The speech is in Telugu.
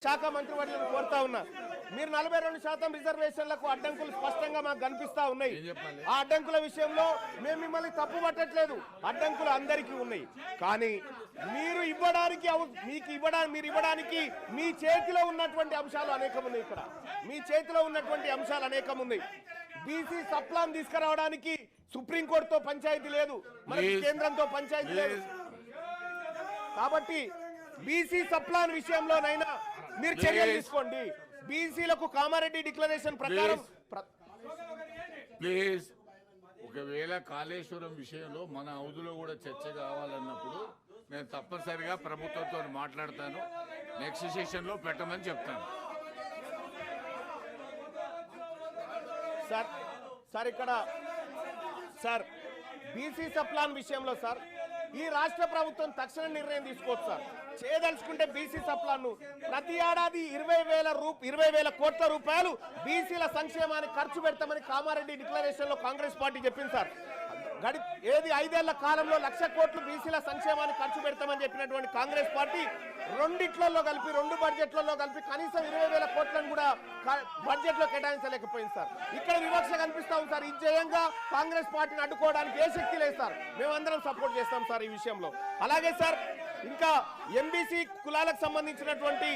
శాఖ మంత్రివర్యులను కోరుతా ఉన్నా, మీరు 42% రిజర్వేషన్లకు అడ్డంకులు స్పష్టంగా మాకు కనిపిస్తా ఉన్నాయి. ఆ అడ్డంకుల విషయంలో మేము మిమ్మల్ని తప్పు పట్టట్లేదు, అడ్డంకులు అందరికీ ఉన్నాయి. కానీ మీరు ఇవ్వడానికి మీ చేతిలో ఉన్నటువంటి అంశాలు అనేకం ఉన్నాయి. ఇక్కడ మీ చేతిలో ఉన్నటువంటి అంశాలు అనేకం ఉన్నాయి. బీసీ సప్లాన్ తీసుకురావడానికి సుప్రీంకోర్టుతో పంచాయతీ లేదు, మనకి కేంద్రంతో పంచాయతీ లేదు. కాబట్టి బీసీ సప్లాన్ విషయంలోనైనా మీరు చర్యలు తీసుకోండి. బీసీలకు కామారెడ్డి డిక్లరేషన్ ప్రకారం ప్లీజ్ ఒకవేళ కాళేశ్వరం విషయంలో మన హౌదులో కూడా చర్చ కావాలన్నప్పుడు నేను తప్పనిసరిగా ప్రభుత్వంతో మాట్లాడతాను. నెక్స్ట్ సెషన్లో పెట్టమని చెప్తాను. సార్ ఇక్కడ సార్ బీసీ సప్లాన్ విషయంలో సార్ ఈ రాష్ట్ర ప్రభుత్వం తక్షణ నిర్ణయం తీసుకోవచ్చు సార్. చేయదలుచుకుంటే బీసీ సప్లాన్ను ప్రతి ఏడాది 20,000 కోట్ల రూపాయలు బీసీల సంక్షేమానికి ఖర్చు పెడతామని కామారెడ్డి డిక్లరేషన్ లో కాంగ్రెస్ పార్టీ చెప్పింది సార్. 5 ఏళ్ల కాలంలో 1,00,000 కోట్లు బీసీల సంక్షేమానికి ఖర్చు పెడతామని చెప్పినటువంటి కాంగ్రెస్ పార్టీ 2 బడ్జెట్లలో కలిపి కనీసం 20,000 కోట్లను కూడా బడ్జెట్ లో కేటాయించలేకపోయింది సార్. ఇక్కడ వివక్ష కనిపిస్తా ఉంది సార్. ఇది జయంగా కాంగ్రెస్ పార్టీని అడ్డుకోవడానికి ఏ శక్తి లేదు సార్. మేమందరం సపోర్ట్ చేస్తాం సార్ ఈ విషయంలో. అలాగే సార్ ఇంకా ఎంబీసీ కులాలకు సంబంధించినటువంటి